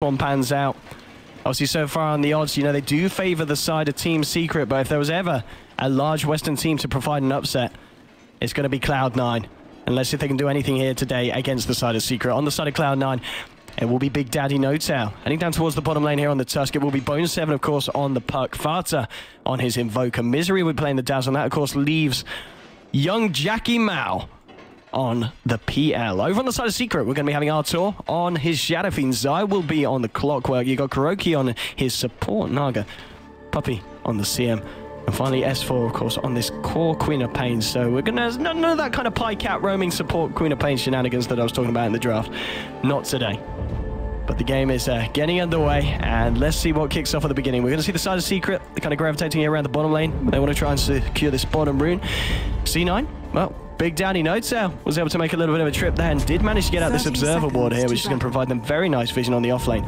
one pans out. Obviously, so far on the odds, you know, they do favor the side of Team Secret, but if there was ever a large Western team to provide an upset, it's going to be CLOUD9. Unless if they can do anything here today against the side of Secret. On the side of CLOUD9, it will be Big Daddy No-Tail. Heading down towards the bottom lane here on the Tusk, it will be Bone7, of course, on the Puck. Farta on his Invoker. Misery will be playing the Dazzle. And that, of course, leaves young Jackie Mao on the PL. Over on the side of Secret, we're going to be having Artour on his Shadow Fiend. Zai will be on the Clockwork. You got Kuroki on his support, Naga. Puppy on the CM. And finally, S4, of course, on this core Queen of Pain. So we're going to... None of that kind of pie cat roaming support Queen of Pain shenanigans that I was talking about in the draft. Not today. But the game is getting underway, and let's see what kicks off at the beginning. We're going to see the side of Secret. They're kind of gravitating around the bottom lane. They want to try and secure this bottom rune. C9, well, Big Daddy No-Tail was able to make a little bit of a trip there and did manage to get out this observer board here, which is going to provide them very nice vision on the offlane.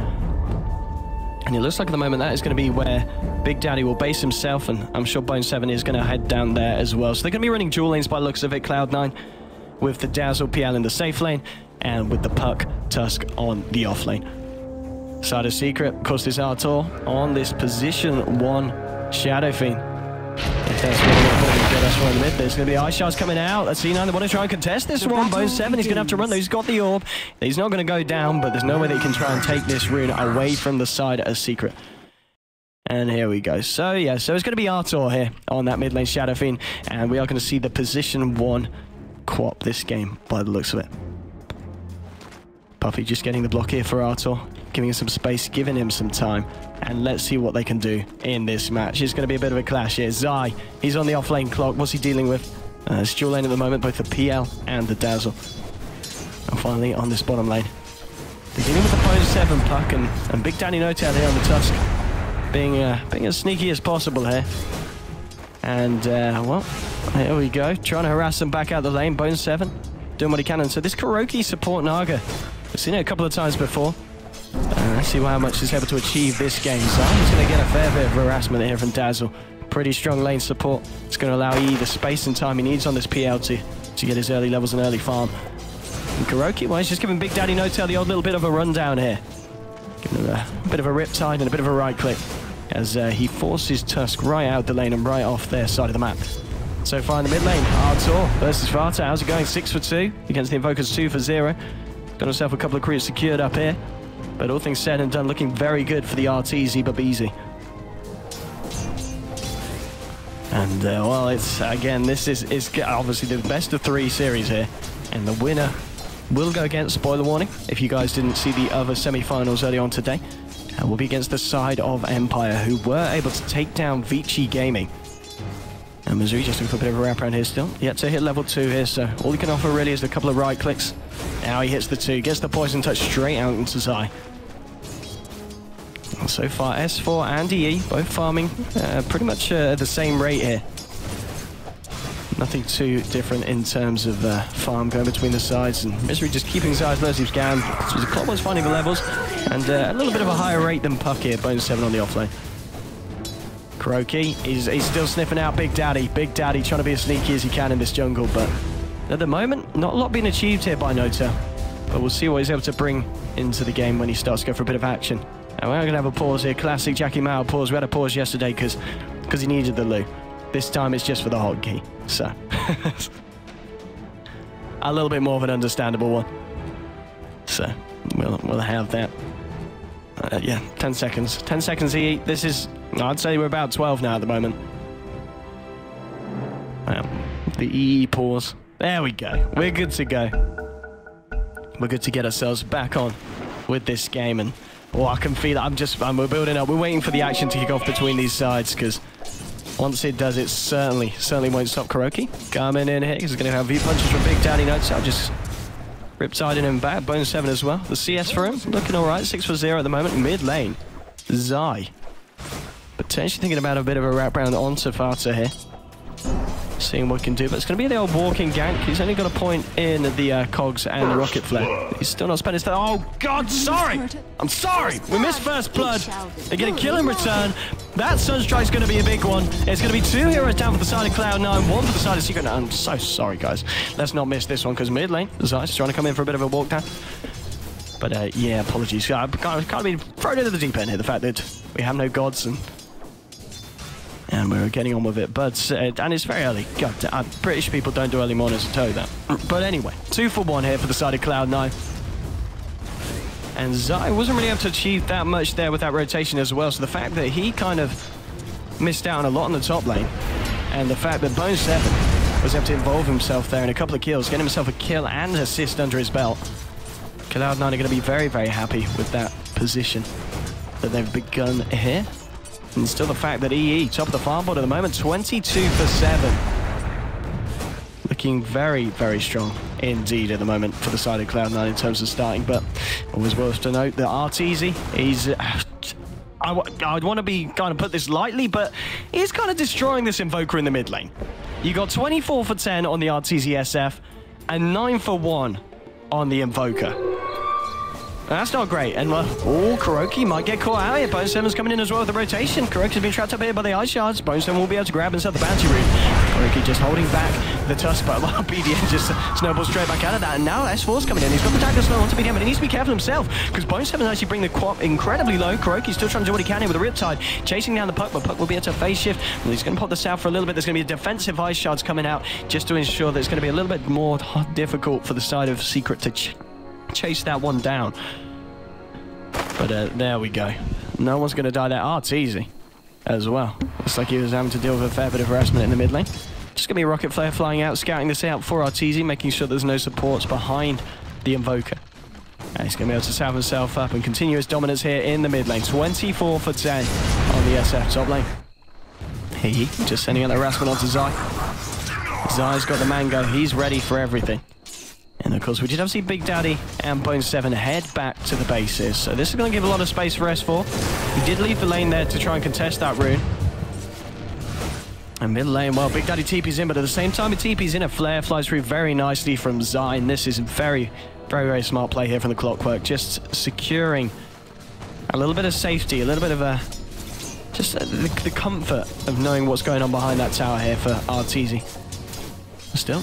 And it looks like at the moment that is going to be where Big Daddy will base himself, and I'm sure Bone7 is going to head down there as well. So they're going to be running dual lanes by the looks of it, CLOUD9 with the Dazzle PL in the safe lane and with the Puck Tusk on the off lane. Side of Secret, of course, this Artour on this position 1 Shadow Fiend. If that's going to get us right in the mid, there's going to be Ice Shards coming out. Let's see, they want to try and contest this one. Bone7, he's going to have to run though. He's got the orb. He's not going to go down, but there's no way that he can try and take this rune away from the side of Secret. And here we go. So, yeah, so it's going to be Artour here on that mid lane Shadow Fiend. And we are going to see the position 1 co-op this game by the looks of it. Puffy just getting the block here for Artour, giving him some space, giving him some time. And let's see what they can do in this match. It's going to be a bit of a clash here. Zai, he's on the off-lane clock. What's he dealing with? It's dual lane at the moment, both the PL and the Dazzle. And finally, on this bottom lane, they're dealing with the Bone7 Puck and Big Daddy No-Tail here on the Tusk, being as sneaky as possible here. And, well, here we go. Trying to harass them back out the lane. Bone7 doing what he can. And so this Kuroki support Naga, we've seen it a couple of times before. Let's see how much he's able to achieve this game. So he's going to get a fair bit of harassment here from Dazzle. Pretty strong lane support. It's going to allow E the space and time he needs on this PL to get his early levels and early farm. And Kuroki, well, he's just giving Big Daddy No-Tail the odd little bit of a rundown here. Giving him a bit of a riptide and a bit of a right click as he forces Tusk right out the lane and right off their side of the map. So far in the mid lane, Artour versus Farta. How's it going? 6 for 2 against the Invokers, 2 for 0. Got himself a couple of crews secured up here. But all things said and done, looking very good for the Arteezy Babaev. And, well, it's, again, this is obviously the best of 3 series here. And the winner will go against, spoiler warning, if you guys didn't see the other semi-finals early on today, will be against the side of Empire, who were able to take down Vici Gaming. And Missouri just looking for a bit of a wraparound here still. Yet to hit level 2 here, so all he can offer really is a couple of right clicks. Now he hits the 2, gets the poison touch straight out into Zai. So far, S4 and EE both farming pretty much the same rate here. Nothing too different in terms of farm going between the sides, and Misery just keeping Zai as low as he can. The Clockwork's finding the levels, and a little bit of a higher rate than Puck here. Bone7 on the offlane. Kuroki, he's still sniffing out Big Daddy. Big Daddy trying to be as sneaky as he can in this jungle, but at the moment, not a lot being achieved here by No-Tail. But we'll see what he's able to bring into the game when he starts to go for a bit of action. And we're going to have a pause here. Classic Jackie Mao pause. We had a pause yesterday because he needed the loo. This time it's just for the hotkey. So, a little bit more of an understandable one. So, we'll have that. Yeah, 10 seconds. 10 seconds EE. This is, I'd say we're about 12 now at the moment. Well, the EE pause. There we go. We're good to go. We're good to get ourselves back on with this game. And, oh, I can feel it. we're building up. We're waiting for the action to kick off between these sides, because once it does, it certainly won't stop Kuroki. Coming in here. He's going to have view punches from Big Daddy No-Tail. Just riptiding him back. Bone7 as well. The CS for him. Looking all right. 6 for 0 at the moment. Mid lane. Zai. Potentially thinking about a bit of a wraparound onto Farta here. Seeing what he can do, but it's going to be the old walking gank. He's only got a point in the cogs and the rocket flare. He's still not spent his... Oh, God, sorry! I'm sorry! We missed first blood. They're going to kill in return. That Sunstrike's going to be a big one. It's going to be 2 heroes down for the side of CLOUD9, 1 for the side of Secret. No, I'm so sorry, guys. Let's not miss this one, because mid lane, Zai's trying to come in for a bit of a walk down. But yeah, apologies. I've kind of been thrown into the deep end here. The fact that we have no gods and we're getting on with it. But and it's very early. God, British people don't do early mornings, I tell you that. But anyway, 2 for 1 here for the side of CLOUD9. And Zai wasn't really able to achieve that much there with that rotation as well. So the fact that he kind of missed out on a lot in the top lane, and the fact that Bone7 was able to involve himself there in a couple of kills, getting himself a kill and assist under his belt. CLOUD9 are going to be very, very happy with that position that they've begun here. And still the fact that EE, top of the farm board at the moment, 22 for 7. Looking very, very strong indeed at the moment for the side of CLOUD9 in terms of starting. But always worth to note that Arteezy, he's... I'd want to be kind of put this lightly, but he's kind of destroying this Invoker in the mid lane. You got 24 for 10 on the Arteezy SF and 9 for 1 on the Invoker. That's not great. And well, Kuroki might get caught out here. Bone7's coming in as well with the rotation. Kuroki's been trapped up here by the ice shards. Bone7 will be able to grab and set the bounty route. Kuroki just holding back the tusk, but BDM just snowballs straight back out of that. And now S4's coming in. He's got the dagger slow onto BDM, but he needs to be careful himself because Bone7 actually bring the quap incredibly low. Kuroki's still trying to do what he can here with a Riptide, chasing down the Puck, but Puck will be able to phase shift. And he's going to pop the south for a little bit. There's going to be a defensive ice shards coming out just to ensure that it's going to be a little bit more difficult for the side of Secret to chase that one down. But there we go. No one's going to die there. Arteezy as well. Looks like he was having to deal with a fair bit of harassment in the mid lane. Just going to be a rocket flare flying out, scouting this out for Arteezy, making sure there's no supports behind the Invoker. And he's going to be able to salve himself up and continue his dominance here in the mid lane. 24 for 10 on the SF top lane. He just sending out the harassment onto Zai. Zai's got the mango. He's ready for everything. And of course, we did have to see Big Daddy and Bone7 head back to the bases. So this is going to give a lot of space for S4. He did leave the lane there to try and contest that rune. And mid lane, well, Big Daddy TP's in, but at the same time, he TP's in, a flare flies through very nicely from Zai. And this is very, very, very smart play here from the Clockwork. Just securing a little bit of safety, a little bit of a... just the comfort of knowing what's going on behind that tower here for Arteezy. Still,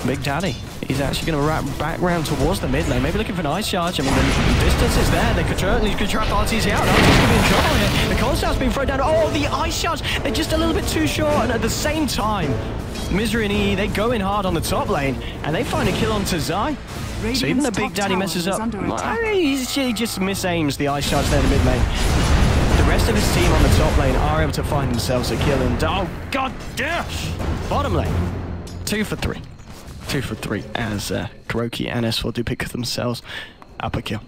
Big Daddy, he's actually going to wrap back round towards the mid lane, maybe looking for an ice charge. I mean, the distance is there. They could trap Arteezy out. Arteezy's going to be in trouble here. The concept's been thrown down. Oh, the ice charge. They're just a little bit too short. And at the same time, Misery and EE, they go in hard on the top lane, and they find a kill onto Zai. So even though Big Daddy messes up, he just misaims the ice charge there in the mid lane. The rest of his team on the top lane are able to find themselves a kill. And oh, god damn! Bottom lane, 2 for 3. 2 for 3 as Kuroki and S4 do pick themselves up a kill.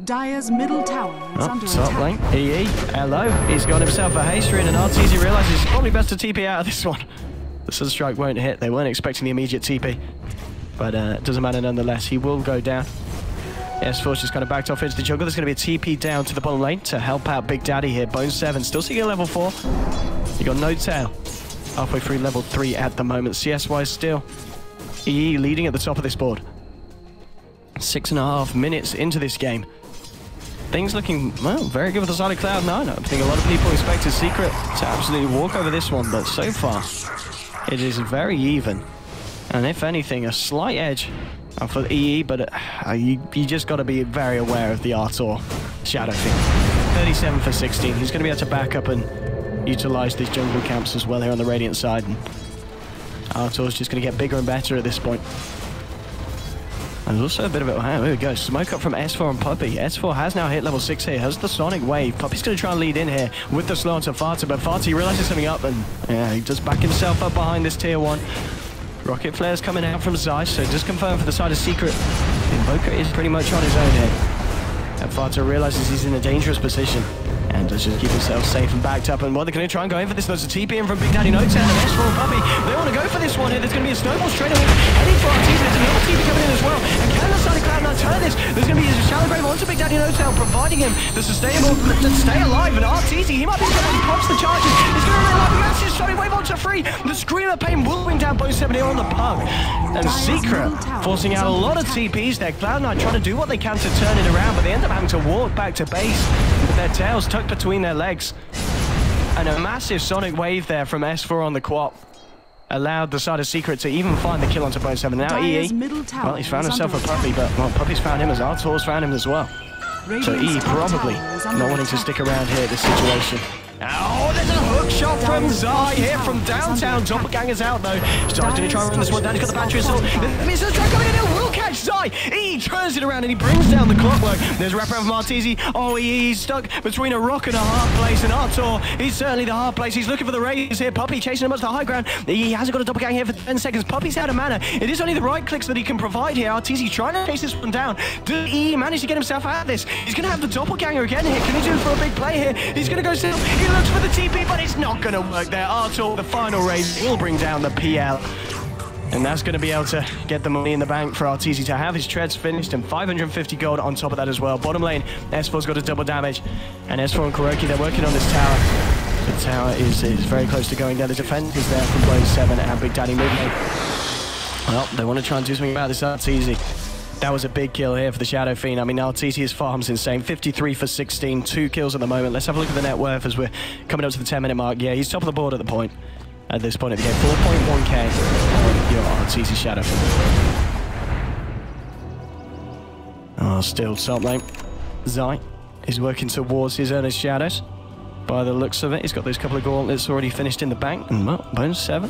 Dire's middle tower is under top attack. lane, EE, hello. He's got himself a haste rune, and Arteezy realizes it's probably best to TP out of this one. The Sunstrike won't hit. They weren't expecting the immediate TP. But it doesn't matter nonetheless. He will go down. S4's just kind of backed off into the jungle. There's going to be a TP down to the bottom lane to help out Big Daddy here. Bone7 still seeking a level 4. You got no tail. Halfway through level 3 at the moment. CS-wise still. EE leading at the top of this board. 6.5 minutes into this game. Things looking, well, very good with the side of CLOUD9. I think a lot of people expected Secret to absolutely walk over this one, but so far it is very even. And if anything, a slight edge for EE, but you just got to be very aware of the Artour Shadow Fiend. 37 for 16. He's going to be able to back up and utilize these jungle camps as well here on the Radiant side. And Artour's just going to get bigger and better at this point. And there's also a bit of it. Here we go. Smoke up from S4 and Puppy. S4 has now hit level 6 here. Has the Sonic Wave. Puppy's going to try and lead in here with the slow onto Fata, but Fata realizes something up, and yeah, he does back himself up behind this tier 1. Rocket flares coming out from Zai, so just confirm for the side of Secret. Invoker is pretty much on his own here. And Fata realizes he's in a dangerous position and does just keep himself safe and backed up. And what they're going to try and go in for this. There's a TP in from Big Daddy No Tail and S4 and Puppy. They want to go for this one here. There's going to be a snowball straight away heading for Arteezy. There's another TP coming in as well. And can the side of CLOUD9 turn this? There's going to be a shallow grave onto Big Daddy No Tail, providing him the sustainable to stay alive. And Arteezy, he might be able to pops the charges. He's going to rely on a massive Sonic Wave onto 3. The Screamer Pain will bring down Bone7 here on the pug. And Secret forcing out a lot of TPs there. CLOUD9 trying to do what they can to turn it around, but they end up having to walk back to base with their tails tucked between their legs. And a massive Sonic Wave there from S4 on the quad. allowed the side of Secret to even find the kill onto Bone 7. Now EE, well, he's found himself a Puppy, but well, Puppy's found him as Artour's found him as well. So EE probably not wanting to stick around here at this situation. Oh, there's a hook shot from Zai here from downtown. Doppelganger's out though. Zai's going to try and run this one down. He's got the battery assault. Mr. Strike coming in. It will catch Zai. EE turns it around and he brings down the clockwork. There's a wraparound from Arteezy. Oh, he's stuck between a rock and a hard place. And Artour, he's certainly the hard place. He's looking for the raise here. Puppy chasing him up to the high ground. He hasn't got a doppelganger here for 10 seconds. Puppy's out of mana. It is only the right clicks that he can provide here. Arteezy trying to chase this one down. Does EE manage to get himself out of this? He's going to have the doppelganger again here. Can he do it for a big play here? He's going to go still. He looks for the TP, but it's not going to work there. Artour, the final raise, he'll bring down the PL. And that's going to be able to get the money in the bank for Arteezy to have his treads finished and 550 gold on top of that as well. Bottom lane, S4's got a double damage. And S4 and Kuroki, they're working on this tower. The tower is very close to going down. The defense is there from Bone 7 and Big Daddy mid lane. Well, they want to try and do something about this Arteezy. That was a big kill here for the Shadow Fiend. I mean, Arteezy's farm's insane. 53 for 16, 2 kills at the moment. Let's have a look at the net worth as we're coming up to the 10-minute mark. Yeah, he's top of the board at this point of the game. 4.1k on your Arteezy Shadow Fiend. Oh, still top lane. Zai is working towards his earnest shadows. By the looks of it, he's got those couple of gauntlets already finished in the bank. And well, Bone 7.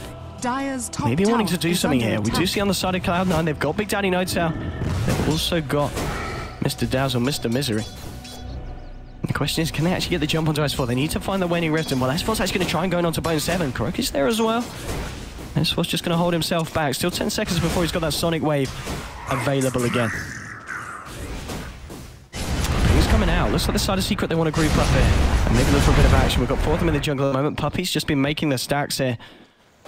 Maybe wanting to do something here. We do see on the side of CLOUD9, they've got Big Daddy Notel. They've also got Mr. Dazzle, Mr. Misery. The question is, can they actually get the jump onto S4? They need to find the waning rift, and well, S4's actually going to try and go in onto Bone 7. Kuroki's there as well. S4's just going to hold himself back. Still 10 seconds before he's got that Sonic Wave available again. He's coming out. Looks like the side of Secret they want to group up here and maybe look for a bit of action. We've got 4 of them in the jungle at the moment. Puppy's just been making the stacks here.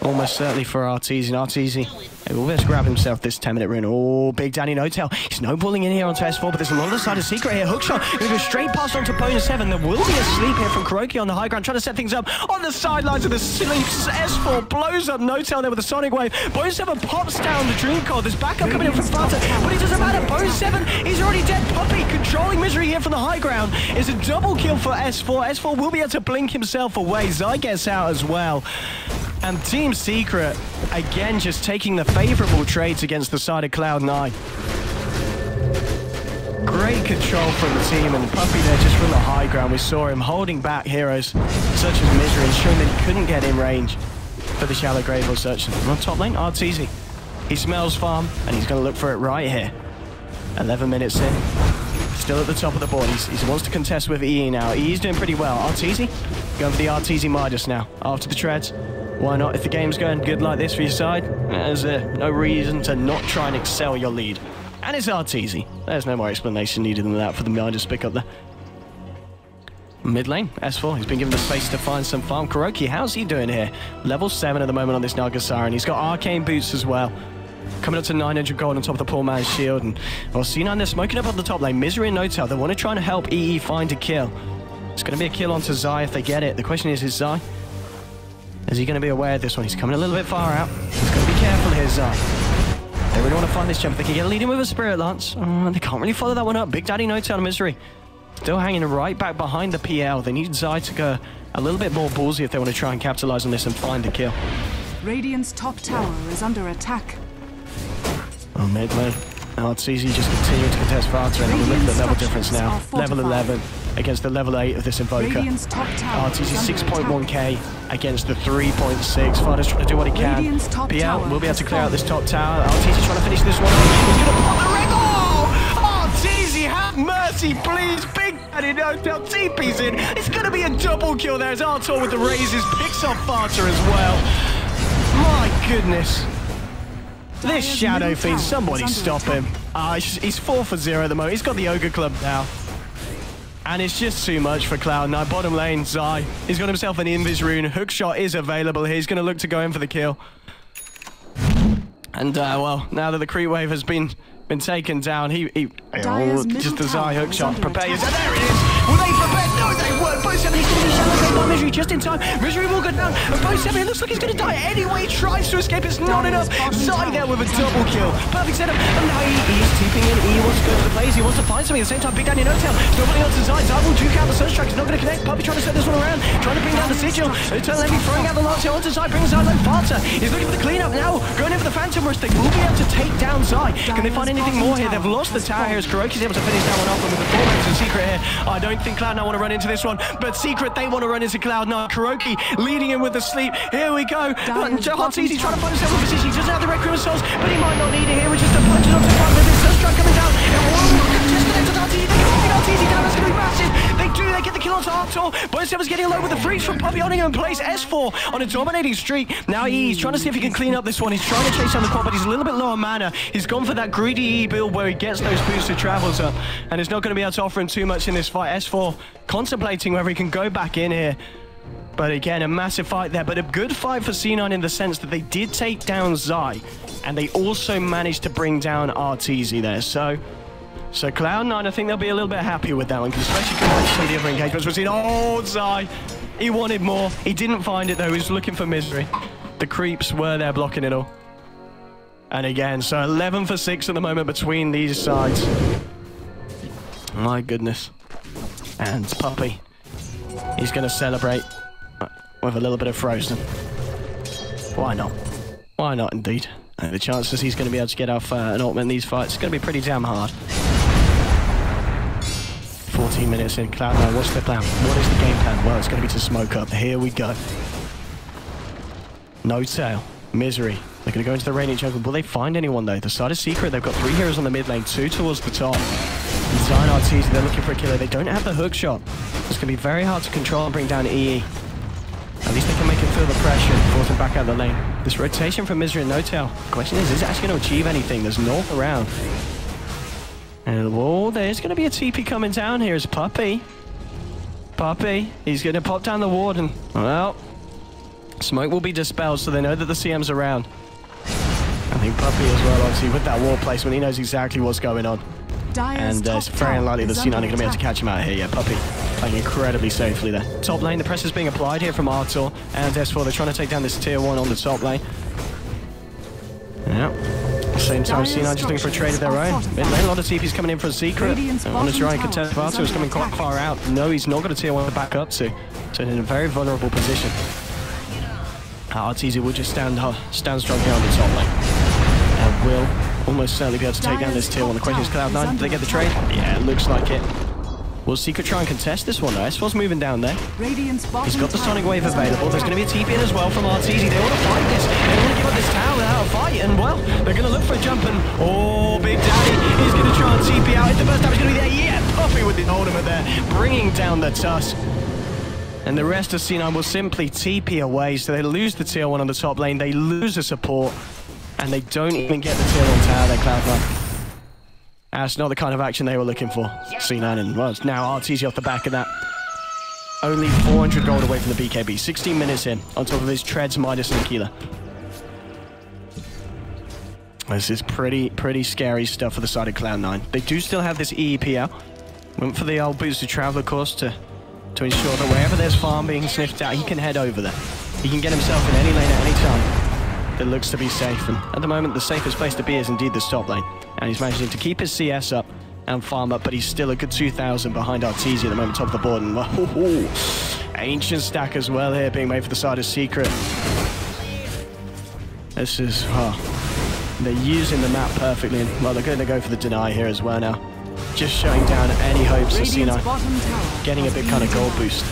Almost certainly for Arteezy. And Arteezy, he will just grab himself this 10-minute rune. Oh, Big Daddy Notel. He's snowballing in here onto S4, but there's a lot of the side of Secret here. Hookshot. Going to go straight past onto Bone 7. There will be a sleep here from Kuroki on the high ground, trying to set things up on the sidelines of the sleeps. S4 blows up Notel there with a Sonic Wave. Bone 7 pops down the Dream Core. There's backup coming in from Sparta, but it doesn't matter. Bone 7, he's already dead. Puppy controlling Misery here from the high ground. It's a double kill for S4. S4 will be able to blink himself away. Zai gets out as well. And Team Secret, again, just taking the favourable trades against the side of CLOUD9. Great control from the team, and Puppy there just from the high ground. We saw him holding back heroes such as Misery, ensuring that he couldn't get in range for the shallow grave or such. On top lane, Arteezy. He smells farm, and he's going to look for it right here. 11 minutes in. Still at the top of the board. He wants to contest with EE now. EE's doing pretty well. Arteezy, going for the Arteezy Midas now. After the treads. Why not? If the game's going good like this for your side, there's no reason to not try and excel your lead. And it's Arteezy. There's no more explanation needed than that for the Midas pick up there. Mid lane, S4, he's been given the space to find some farm. Kuroki, how's he doing here? Level 7 at the moment on this Nagasara, he's got arcane boots as well. Coming up to 900 gold on top of the poor man's shield. And well, C9, they're smoking up on the top lane. Misery and Notel, they want to try and help EE find a kill. It's going to be a kill onto Zai if they get it. The question is Zai? Is he going to be aware of this one? He's coming a little bit far out. He's got to be careful here, Zai. They really want to find this jump. They can get a lead in with a Spirit Lance. They can't really follow that one up. Big Daddy Notel and Misery still hanging right back behind the PL. They need Zai to go a little bit more ballsy if they want to try and capitalize on this and find the kill. Radiant's top tower is under attack. Oh, mid lane. Arteezy just continuing to contest faster, and look at the level difference now. Level 11 against the level 8 of this Invoker. Arteezy 6.1k against the 3.6. Farder's trying to do what he can. PL will be able to clear out this top tower. Arteezy trying to finish this one off. He's going to pop the ring. Oh! Arteezy, have mercy, please. Big Daddy Notel TP's in. It's going to be a double kill there as Artour with the raises picks off Farter as well. My goodness. This Shadow Fiend, somebody stop him. He's 4 for 0 at the moment. He's got the Ogre Club now. And it's just too much for CLOUD9. Bottom lane, Zai. He's got himself an Invis rune. Hookshot is available here. He's going to look to go in for the kill. And, well, now that the creep wave has been taken down, just the Zai hookshot. Prepare yourself. There it is. Will they prepare? No, they weren't. Bone 7, he's going to be shadowed by Misery just in time. Misery will go down. And Bone 7, it looks like he's going to die anyway. He tries to escape. It's not enough. Zai there with a double kill. Perfect setup. And now he's TPing in. He wants to go to the plays. He wants to find something. At the same time, Big Daddy Notel. Nobody else is Zai. Zai will juke out the Sunstrike. He's not going to connect. Puppy trying to set this one around. trying to bring down the Sigil. Eternal Envy throwing out the last hit onto Zai, brings out Lofata. He's looking for the cleanup now, going in for the Phantom Rush. They will be able to take down Zai. Can they find anything more here? They've lost the tower here as Kuroki's able to finish that one off, and with the 4 minutes in Secret here, I don't think Cloud9 want to run into this one, but Secret, they want to run into Cloud9. Kuroki leading him with the sleep. Here we go. Arteezy trying to find himself in position. He doesn't have the Red Crimson Souls, but he might not need it here. We're just a punch it onto the front of this Sunstruck coming down. Arteezy, they can take Arteezy down. That's going to be massive. They get the kill onto Artour. Boyseva's getting low with the freeze from Puppey on him in place. S4 on a dominating streak. Now he's trying to see if he can clean up this one. He's trying to chase down the quad, but he's a little bit low on mana. He's gone for that greedy E build where he gets those boosted travels up, and it's not going to be able to offer him too much in this fight. S4 contemplating whether he can go back in here. But again, a massive fight there, but a good fight for C9 in the sense that they did take down Zai, and they also managed to bring down Arteezy there. So Cloud9, I think they'll be a little bit happier with that one, because especially compared to some of the other engagements we've seen. Oh, Zai! He wanted more. He didn't find it, though. He was looking for misery. The creeps were there blocking it all. And again, so 11 for 6 at the moment between these sides. My goodness. And Puppey, he's going to celebrate with a little bit of Frozen. Why not? Why not, indeed? And the chances he's going to be able to get off an ultimate in these fights is going to be pretty damn hard. 14 minutes in. Cloud9, what's the plan? What is the game plan? Well, it's going to be to smoke up. Here we go. No tail. Misery. They're going to go into the Radiant jungle. Will they find anyone, though? The side is Secret. They've got 3 heroes on the mid lane, 2 towards the top. Zai and Arteezy, they're looking for a killer. They don't have the hook shot. It's going to be very hard to control and bring down EE. At least they can make him feel the pressure and force him back out of the lane. This rotation from Misery and No Tail. The question is it actually going to achieve anything? There's North around. And whoa, there's going to be a TP coming down here. It's Puppey. Puppey, he's going to pop down the ward, and well, smoke will be dispelled, so they know that the CM's around. I think Puppey as well, obviously, with that wall placement, he knows exactly what's going on. And it's very unlikely that C9 are going to be able to catch him out here. Yeah, Puppey playing incredibly safely there. Top lane, the press is being applied here from Artour and S4. They're trying to take down this tier 1 on the top lane. Yeah. Same time, C9 just looking for a trade of their own. Mid lane, a lot of TP's coming in for a Secret. On his right, contest Artour is coming quite far out. No, he's not got a tier 1 to back up to. So in a very vulnerable position. Arteezy will just stand strong here on the top lane. And will almost certainly be able to take down this tier 1. The question is Cloud9, do they get the trade? Yeah, it looks like it. Will Secret try and contest this one though? S4's moving down there. He's got the Sonic Wave available. There's going to be a TP in as well from Arteezy. They want to fight this. They don't want to give up this tower without a fight. And well, they're going to look for a jump, and oh, Big Daddy is going to try and TP out. If the first time is going to be there, yeah, Puppey with the ultimate there, bringing down the Tusk. And the rest of C9 will simply TP away, so they lose the tier 1 on the top lane. They lose the support, and they don't even get the tier 1 tower. They Cloud9. That's not the kind of action they were looking for. C9, and well, it's now Arteezy off the back of that. Only 400 gold away from the BKB. 16 minutes in, on top of his treads, Midas and Aquila. This is pretty scary stuff for the side of Cloud9. They do still have this EEP out. Went for the old boosted traveler course to ensure that wherever there's farm being sniffed out, he can head over there. He can get himself in any lane at any time that looks to be safe. And at the moment, the safest place to be is indeed this top lane. And he's managing to keep his CS up and farm up, but he's still a good 2,000 behind Arteezy at the moment, top of the board. And ancient stack as well here being made for the side of Secret. This is, they're using the map perfectly. And well, they're going to go for the deny here as well now. Just shutting down any hopes of C9 getting a big kind of gold boost.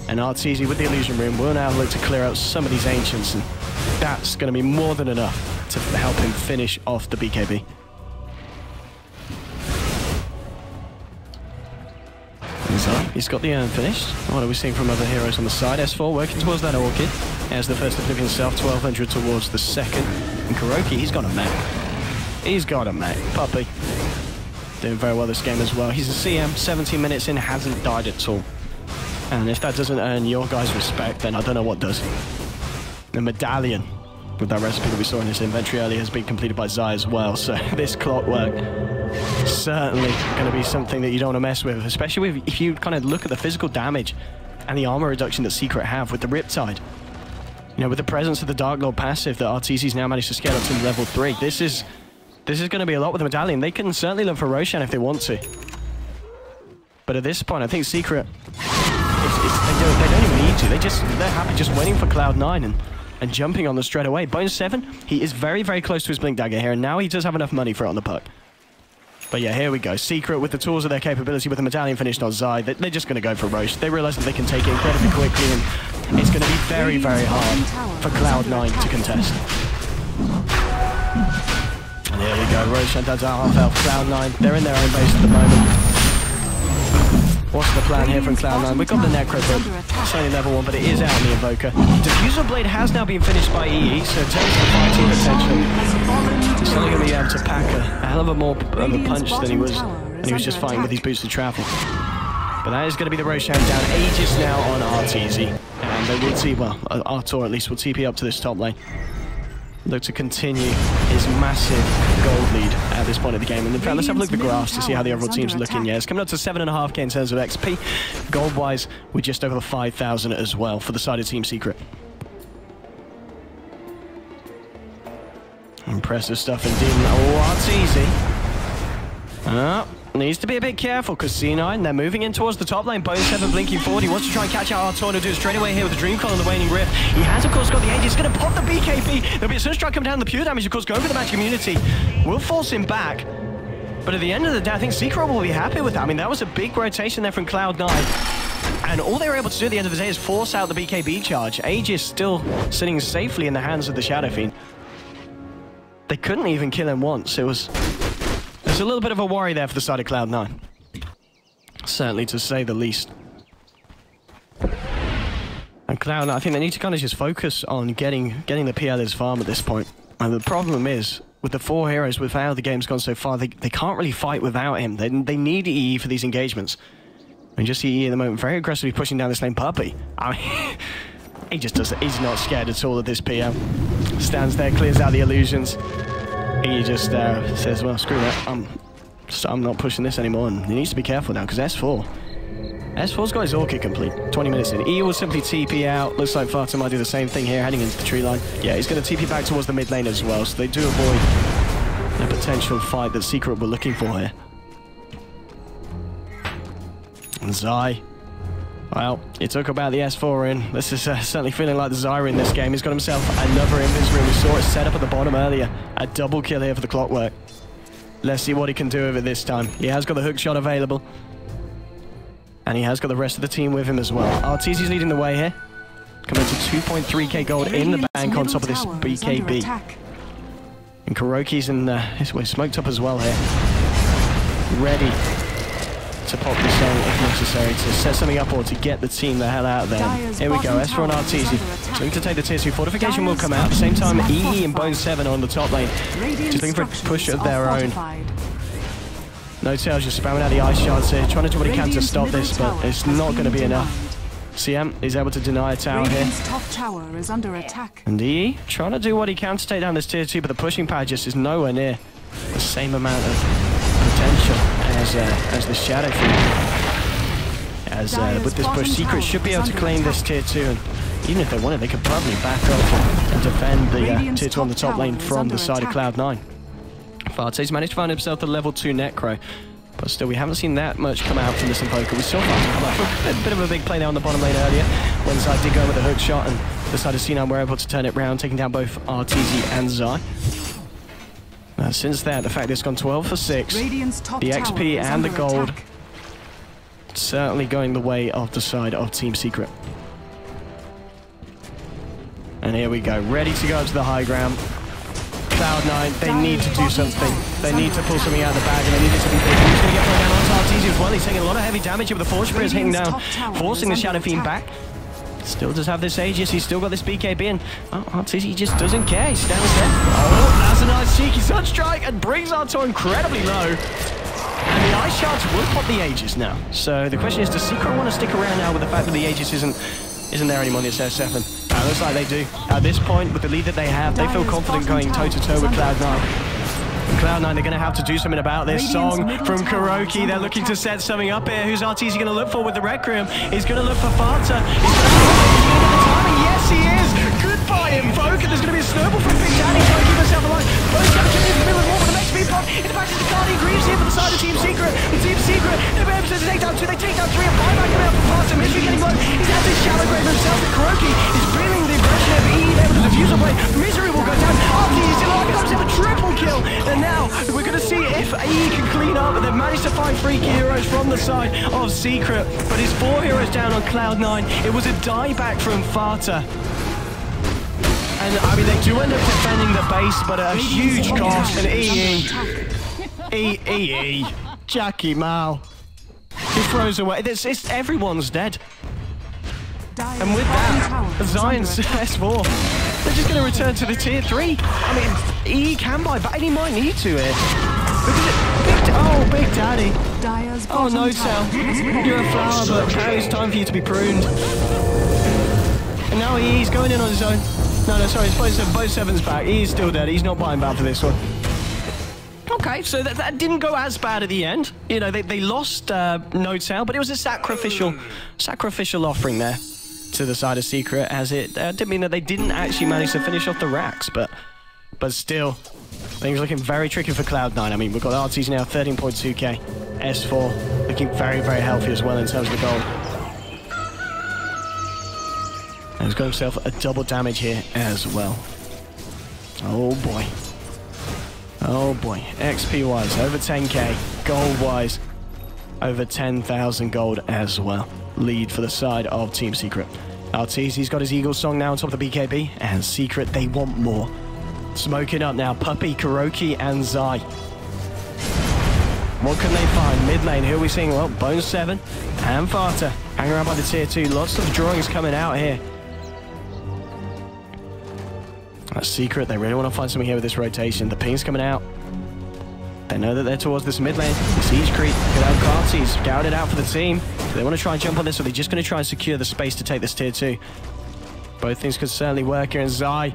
And Arteezy with the illusion room will now look to clear out some of these ancients, and that's going to be more than enough to help him finish off the BKB. He's got the urn finished. What are we seeing from other heroes on the side? S4 working towards that Orchid. As the first Oblivion self, 1200 towards the second. And Kuroki, he's got a mech. He's got a mech. Puppey doing very well this game as well. He's a CM, 17 minutes in, hasn't died at all. And if that doesn't earn your guys' respect, then I don't know what does. The medallion with that recipe that we saw in his inventory earlier has been completed by Zai as well. So this clockwork certainly going to be something that you don't want to mess with, especially if you kind of look at the physical damage and the armor reduction that Secret have with the Riptide. You know, with the presence of the Dark Lord passive that Arteezy's now managed to scale up to level 3. This is going to be a lot with the medallion. They can certainly look for Roshan if they want to. But at this point, I think Secret, They don't even need to. They're happy just waiting for CLOUD9 and jumping on them straight away. Bone 7, he is very, very close to his Blink Dagger here, and now he does have enough money for it on the puck. But yeah, here we go. Secret with the tools of their capability with the medallion finished on Zai. They're just going to go for Roche. They realize that they can take it incredibly quickly, and it's going to be very, very hard for CLOUD9 to contest. And here we go. Roche and Dada half health. CLOUD9, they're in their own base at the moment. What's the plan here from CLOUD9? We've got the Necro, but it's only level 1, but it is out on the Invoker. Diffusal Blade has now been finished by EE, so it takes the fighting potential. He's only going to be able to pack a hell of a more of a punch than he was just fighting with his boots of travel. But that is going to be the Roche down. Aegis now on Arteezy. And they will see, well, Artour at least will TP up to this top lane. Look to continue his massive gold lead at this point of the game. And in fact, let's have a look at the graphs to see how the overall teams are looking. Yeah, it's coming up to 7.5k in terms of XP. Gold-wise, we're just over 5,000 as well for the side of Team Secret. Impressive stuff indeed. Oh, Arteezy. Needs to be a bit careful because C9, they're moving in towards the top lane. Bone 7 blinking forward. He wants to try and catch out Artour. He'll do it straight away here with the Dream Call and the Waning Rift. He has, of course, got the Aegis. He's going to pop the BKB. There'll be a Sunstrike come down. The pure damage, of course, going for the magic immunity. Will force him back. But at the end of the day, I think Secret will be happy with that. I mean, that was a big rotation there from CLOUD9. And all they were able to do at the end of the day is force out the BKB charge. Aegis still sitting safely in the hands of the Shadow Fiend. They couldn't even kill him once. There's a little bit of a worry there for the side of CLOUD9. Certainly, to say the least. And CLOUD9, I think they need to kind of just focus on getting the PL's farm at this point. And the problem is, with the 4 heroes, with how the game's gone so far, they can't really fight without him. They need EE for these engagements. And just EE at the moment, very aggressively pushing down this lane. Puppy, I mean, he's not scared at all of this PL. Stands there, clears out the illusions. He just says, well, screw that, I'm not pushing this anymore, and he needs to be careful now, because S4's got his Orchid complete, 20 minutes in. E will simply TP out, looks like Fata might do the same thing here, heading into the tree line. Yeah, he's going to TP back towards the mid lane as well, so they do avoid a potential fight that Secret were looking for here. And Zai, well, it took about the S4 in. This is certainly feeling like the Zyra in this game. He's got himself another invis room. We saw it set up at the bottom earlier. A double kill here for the Clockwork. Let's see what he can do with it this time. He has got the hook shot available. And he has got the rest of the team with him as well. Arteezy's leading the way here. Coming to 2.3k gold in the bank on top of this BKB. And Kuroki's smoked up as well here. Ready to pop this on if necessary, to set something up or to get the team the hell out of there. Here we go, S4 and Arteezy. Looking to take the tier 2. Fortification will come out. At the same time, EE and Bone 7 on the top lane. Just looking for a push of their own. No Tails just spamming out the ice shards here, trying to do what he can to stop this, but it's not going to be enough. CM is able to deny a tower here. Top tower is under attack. And EE trying to do what he can to take down this tier 2, but the pushing power just is nowhere near the same amount of potential as the Shadow Fiend. With this push, Secret should be able to claim this tier 2, and even if they wanted, they could probably back off and defend the tier 2 on the top lane from the side of CLOUD9. Arteezy's managed to find himself the level 2 Necro, but still we haven't seen that much come out from this Invoker. We saw a bit of a big play there on the bottom lane earlier when Zai did go with a hook shot, and the side of C9 were able to turn it round, taking down both Arteezy and Zai. Since that, the fact it's gone 12 for 6, the XP and the gold certainly going the way of the side of Team Secret. And here we go, ready to go to the high ground. CLOUD9, they need to do something. They need to pull something out of the bag, and they need it to be big. He's going to get thrown down onto Arteezy as well. He's taking a lot of heavy damage with the Forge Spear hitting down, forcing the Shadow Fiend back. Still does have this Aegis, he's still got this BKB, and Arteezy just doesn't care, he stands there. Oh, that's a nice cheeky Sunstrike, and brings Artour incredibly low. And the Ice Shards will pop the Aegis now. So the question is, does Secret want to stick around now with the fact that the Aegis isn't there anymore in the SF7? Looks like they do. At this point, with the lead that they have, they feel confident going toe-to-toe with CLOUD9. CLOUD9, they're going to have to do something about this. Song from Kuroki, they're looking to set something up here. Who's Arteezy going to look for with the Rec Room? He's going to look for Fata. He's going to get the timing. Yes, he is. Goodbye, Invoker. There's going to be a snowball from Big Daddy trying to keep himself alive. Both champions in the middle of war with the next speed pop. In the back is the Guardian Greaves here for the side of Team Secret. The Team Secret, they're able to take down 2, they take down 3, and buyback coming out for Fata. Mystery getting low. He's up. They've managed to find 3 heroes from the side of Secret, but it's 4 heroes down on CLOUD9. It was a dieback from Farta. And, I mean, they do end up defending the base, but at a huge cost. And EE. Jackie Mao. He throws away. Everyone's dead. And with that, Zion's S4, they're just going to return to the tier 3. I mean, he can buy back, and he might need to here. Big Daddy. Oh, no, Cell. You're a flower, but it's time for you to be pruned. And now he's going in on his own. No, sorry, it's both Seven's back. He's still dead. He's not buying back for this one. Okay, so that didn't go as bad at the end. You know, they lost No Tail, but it was a sacrificial offering there to the side of Secret, as it did mean that they didn't actually manage to finish off the racks, but still, things looking very tricky for Cloud9. I mean, we've got Arteezy now 13.2k, S4 looking very, very healthy as well in terms of the gold. And he's got himself a double damage here as well. Oh boy. Oh boy. XP wise, over 10k. Gold wise, over 10,000 gold as well. Lead for the side of Team Secret. Arteezy's got his Eagle song now on top of the BKB, and Secret, they want more. Smoking up now, Puppy, Kuroki, and Zai. What can they find? Mid lane, who are we seeing? Well, Bone 7 and Farta hanging around by the tier 2. Lots of drawings coming out here. That's Secret, they really want to find something here with this rotation. The ping's coming out. They know that they're towards this mid lane. The siege creep could have Carty's scouted out for the team. Do they want to try and jump on this, or are they just going to try and secure the space to take this tier 2? Both things could certainly work here. And Zai.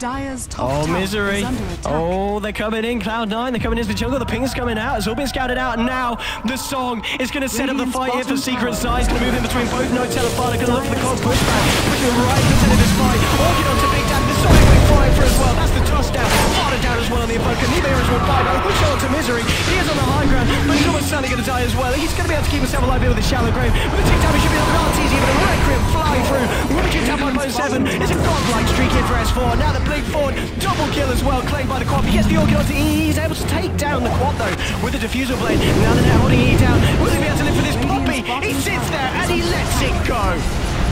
Oh, Misery. Oh, they're coming in. Cloud9, they're coming into the jungle. The ping's coming out. It's all been scouted out. And now the song is going to set up the fight here for Secret. Zai's going to move in between both No Tail and Farta. Going to look for the cog pushback. Pushing right in the center of this fight. Walking onto Big Daddy. The song is flying for as well. That's the toss down. Farta down as well on the invoker. Neither heroes will buy back. Push on to Misery. He is on the high ground, but he's almost certainly going to die as well. He's going to be able to keep himself alive here with a shallow grave. With the tick down, he should be able to Arteezy, but a Requiem flying through. Rummaging down by Bone 7. It's a godlike streak here for S4. Now the blink forward, double kill as well, claimed by the quad. He gets the orchid onto E. He's able to take down the quad though with the diffusal blade. Now they're holding E down. Will he be able to live for this Puppy? He sits there and he lets it go.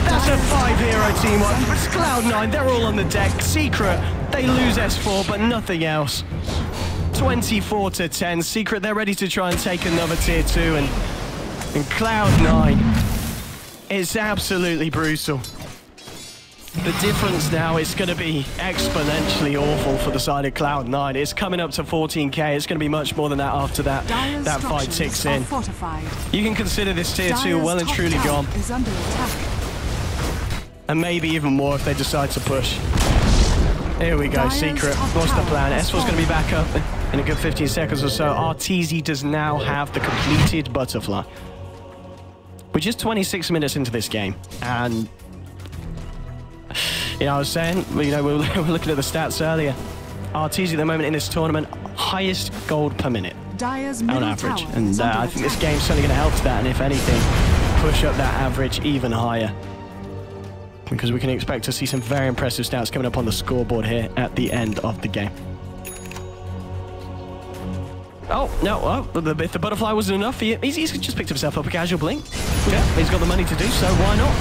That's a 5-hero teamwork. It's Cloud9, they're all on the deck. Secret, they lose S4, but nothing else. 24-10. Secret, they're ready to try and take another tier 2, and Cloud9, it's absolutely brutal. The difference now is going to be exponentially awful for the side of Cloud9. It's coming up to 14k. It's going to be much more than that after that fight ticks in. You can consider this tier 2 well and truly gone. And maybe even more if they decide to push. Here we go, Secret. What's the plan? S4's going to be back up in a good 15 seconds or so. Arteezy does now have the completed butterfly. We're just 26 minutes into this game, and you know, I was saying, you know, we were looking at the stats earlier. Arteezy at the moment in this tournament, highest gold per minute on average. And I think this game's certainly going to help to that, and if anything, push up that average even higher. Because we can expect to see some very impressive stats coming up on the scoreboard here at the end of the game. Oh, no, if the butterfly wasn't enough, he's just picked himself up a casual blink. Yeah, he's got the money to do so, why not?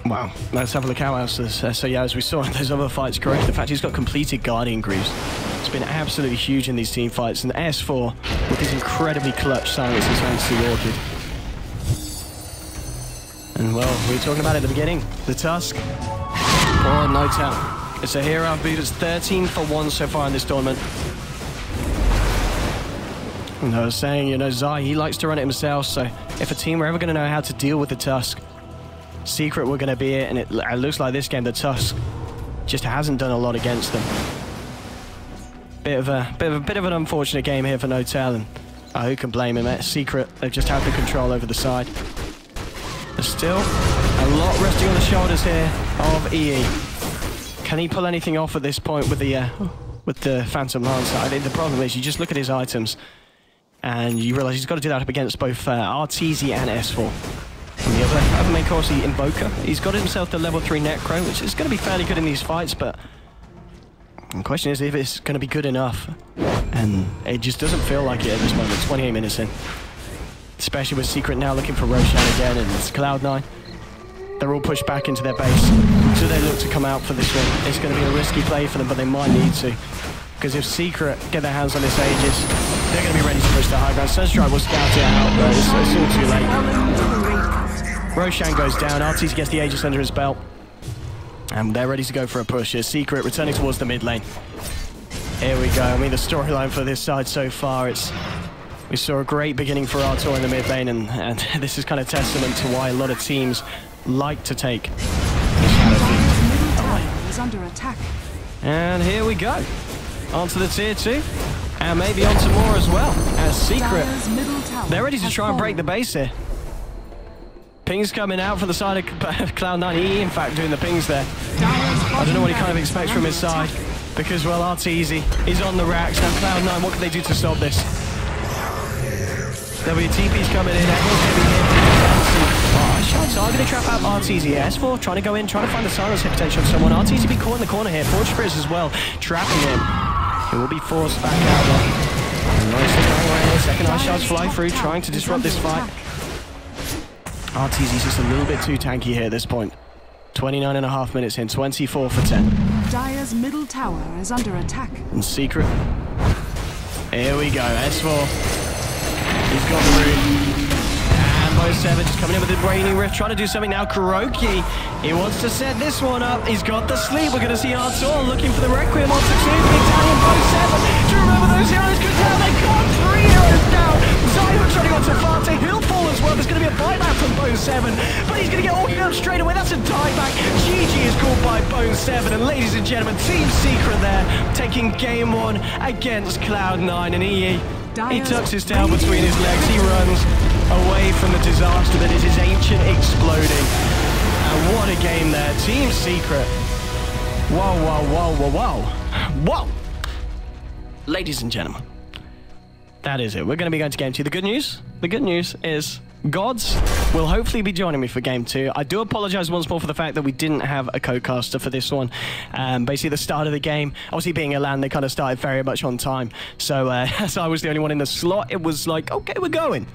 Wow, let's have a look how else so yeah, as we saw in those other fights, correct, the fact he's got completed Guardian Greaves. It's been absolutely huge in these team fights, and S4 with his incredibly clutch silences thanks to the Orchid. And well, we were talking about it at the beginning, the Tusk. Poor No Tail. It's a hero, I believe it's 13 for 1 so far in this tournament. And I was saying, you know, Zai, he likes to run it himself, so if a team were ever going to know how to deal with the Tusk, Secret were going to be it, and it looks like this game the Tusk just hasn't done a lot against them. Bit of an unfortunate game here for No Tail, and who can blame him? Secret, they've just had the control over the side. There's still a lot resting on the shoulders here of EE. Can he pull anything off at this point with the Phantom Lancer? I think the problem is you just look at his items and you realise he's got to do that up against both Arteezy and S4. And the other main course, the Invoker. He's got himself the level 3 Necro, which is going to be fairly good in these fights, but And the question is if it's going to be good enough. And it just doesn't feel like it at this moment. 28 minutes in. Especially with Secret now looking for Roshan again, and it's Cloud9. They're all pushed back into their base. Do they look to come out for this one? It's going to be a risky play for them, but they might need to. Because if Secret get their hands on this Aegis, they're going to be ready to push the high ground. Sunstrike will scout it out, but it's all too late. Roshan goes down. Arteezy gets the Aegis under his belt. And they're ready to go for a push. Here's Secret returning towards the mid lane. Here we go. I mean, the storyline for this side so far, we saw a great beginning for Artour in the mid lane, and this is kind of testament to why a lot of teams like to take the Shadow Fiend. Is under attack. And here we go. Onto the tier 2. And maybe onto more as well. As Secret, they're ready to try and break the base here. Pings coming out from the side of Cloud9. He, in fact, doing the pings there. I don't know what he kind of expects from his side. Because, well, Arteezy is on the racks. Now, Cloud9, what can they do to stop this? There'll be TPs coming in. Everyone's going to be hit. Shots are going to trap out Arteezy. S4 trying to go in, trying to find the silence hit potential of someone. Arteezy be caught in the corner here. Forge Spirits as well, trapping him. He will be forced back out though. Nice away. Second eye shots fly through, trying to disrupt this fight. Arteezy's just a little bit too tanky here at this point. 29.5 minutes in, 24 for 10. Dire's middle tower is under attack. And Secret. Here we go, S4. He's got the root. And Bo7 just coming in with the Brainy Rift, trying to do something now. Kuroki, he wants to set this one up. He's got the sleep. We're going to see Artour looking for the Requiem onto 2. Italian Bo7. Do you remember those heroes? Because now they've got 3 heroes down. Zyro trying onto Farte. He'll fall as well. There's going to be a buyback from Bo7. But he's going to get all up straight away. That's a dieback. GG is called by Bo7. And ladies and gentlemen, Team Secret there, taking game 1 against Cloud9. And he tucks his tail between his legs. He runs away from the disaster that is his ancient exploding. And what a game there. Team Secret. Whoa, whoa, whoa, whoa, whoa. Whoa. Ladies and gentlemen, that is it. We're going to be going to game 2. The good news is Gods will hopefully be joining me for game 2. I do apologize once more for the fact that we didn't have a co-caster for this one. Basically, the start of the game, obviously being a LAN, they kind of started very much on time. So as I was the only one in the slot, it was like, okay, we're going.